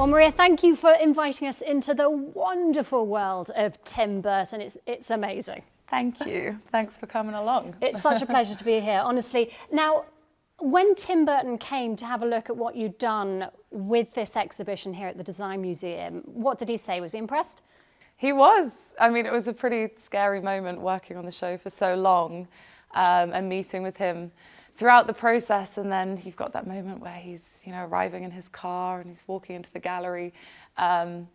Well, Maria, thank you for inviting us into the wonderful world of Tim Burton. It's amazing. Thank you. Thanks for coming along. It's such a pleasure to be here, honestly. Now, when Tim Burton came to have a look at what you'd done with this exhibition here at the Design Museum, what did he say? Was he impressed? He was. I mean, it was a pretty scary moment working on the show for so long and meeting with him throughout the process. And then you've got that moment where he's, arriving in his car and he's walking into the gallery. But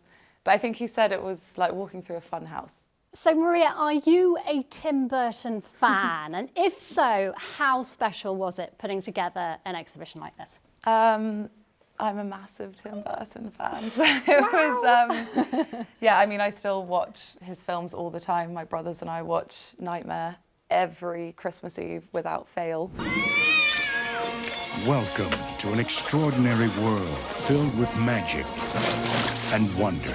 I think he said it was like walking through a fun house. So Maria, are you a Tim Burton fan? And if so, how special was it putting together an exhibition like this? I'm a massive Tim Burton fan. So it was, yeah, I mean, I still watch his films all the time. My brothers and I watch Nightmare every Christmas Eve without fail. Welcome to an extraordinary world filled with magic and wonder.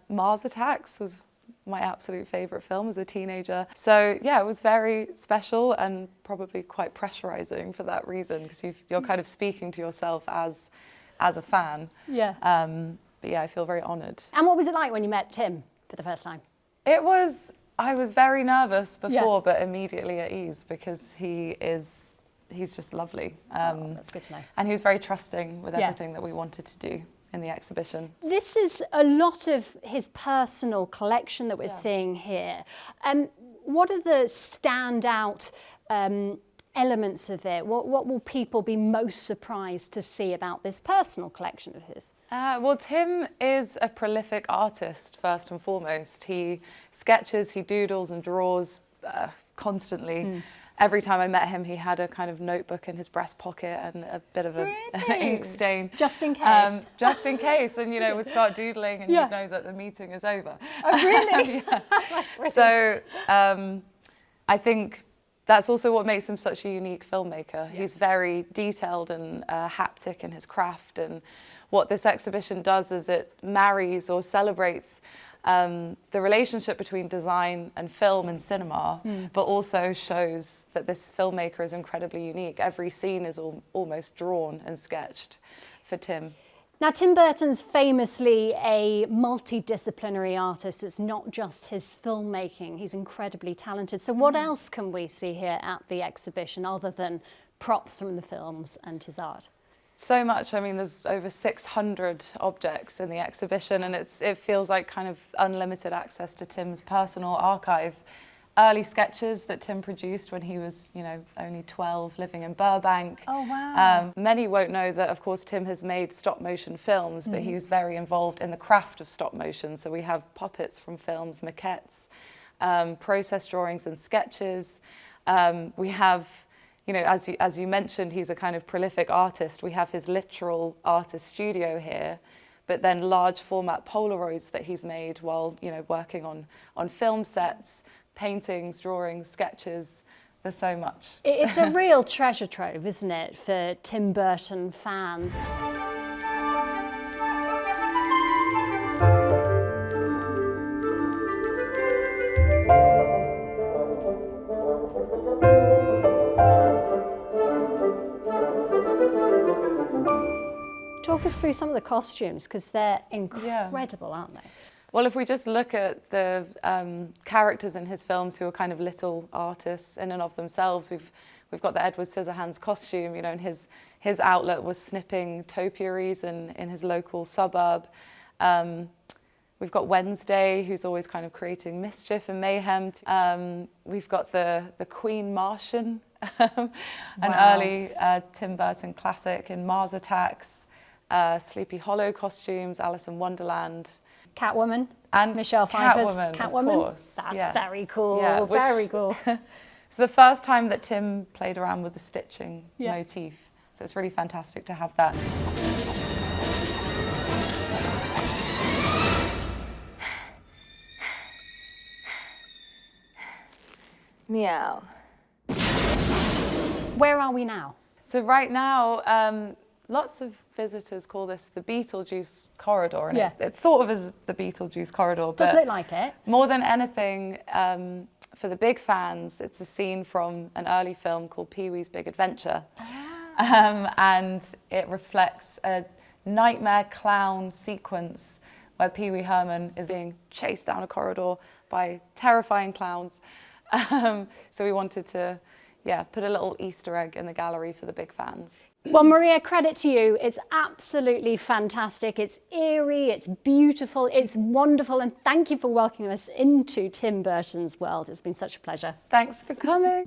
Mars Attacks was my absolute favourite film as a teenager. So yeah, it was very special and probably quite pressurising for that reason, because you're kind of speaking to yourself as a fan. Yeah. But yeah, I feel very honoured. And what was it like when you met Tim for the first time? I was very nervous before, but immediately at ease, because he's just lovely. That's good to know. And he was very trusting with everything that we wanted to do in the exhibition. This is a lot of his personal collection that we're seeing here. What are the standout elements of it? What will people be most surprised to see about this personal collection of his? Well, Tim is a prolific artist, first and foremost. He sketches, he doodles and draws constantly. Every time I met him, he had a kind of notebook in his breast pocket and a bit of an ink stain. Just in case. Just in case. And, would start doodling and you'd know that the meeting is over. Oh, really? That's so I think that's also what makes him such a unique filmmaker. He's very detailed and haptic in his craft. And what this exhibition does is it marries or celebrates the relationship between design and film and cinema, but also shows that this filmmaker is incredibly unique. Every scene is almost drawn and sketched for Tim. Now, Tim Burton's famously a multidisciplinary artist. It's not just his filmmaking. He's incredibly talented. So what else can we see here at the exhibition other than props from the films and his art? So much. I mean, there's over 600 objects in the exhibition, and it feels like kind of unlimited access to Tim's personal archive. Early sketches that Tim produced when he was, only 12, living in Burbank. Oh, wow. Many won't know that, of course, Tim has made stop motion films, but he was very involved in the craft of stop motion. So we have puppets from films, maquettes, process drawings and sketches. We have, as you mentioned, he's a kind of prolific artist. We have his literal artist studio here, but then large format Polaroids that he's made while, working on film sets, paintings, drawings, sketches. There's so much. It's a real treasure trove, isn't it, for Tim Burton fans? Talk us through some of the costumes, because they're incredible, aren't they? Well, if we just look at the characters in his films who are kind of little artists in and of themselves, we've got the Edward Scissorhands costume, and his outlet was snipping topiaries in his local suburb. We've got Wednesday, who's always kind of creating mischief and mayhem. We've got the Queen Martian, an early Tim Burton classic in Mars Attacks. Sleepy Hollow costumes, Alice in Wonderland. Catwoman, and Michelle Pfeiffer's Catwoman. Of course. That's very cool, yeah, very cool. It's the first time that Tim played around with the stitching motif, so it's really fantastic to have that. Meow. Where are we now? So right now, lots of visitors call this the Beetlejuice Corridor, and it sort of is the Beetlejuice Corridor. Does look like it. More than anything, for the big fans, it's a scene from an early film called Pee-wee's Big Adventure. And it reflects a nightmare clown sequence where Pee Wee Herman is being chased down a corridor by terrifying clowns. So we wanted to, put a little Easter egg in the gallery for the big fans. Well, Maria, credit to you. It's absolutely fantastic. It's eerie, it's beautiful, it's wonderful. And thank you for welcoming us into Tim Burton's world. It's been such a pleasure. Thanks for coming.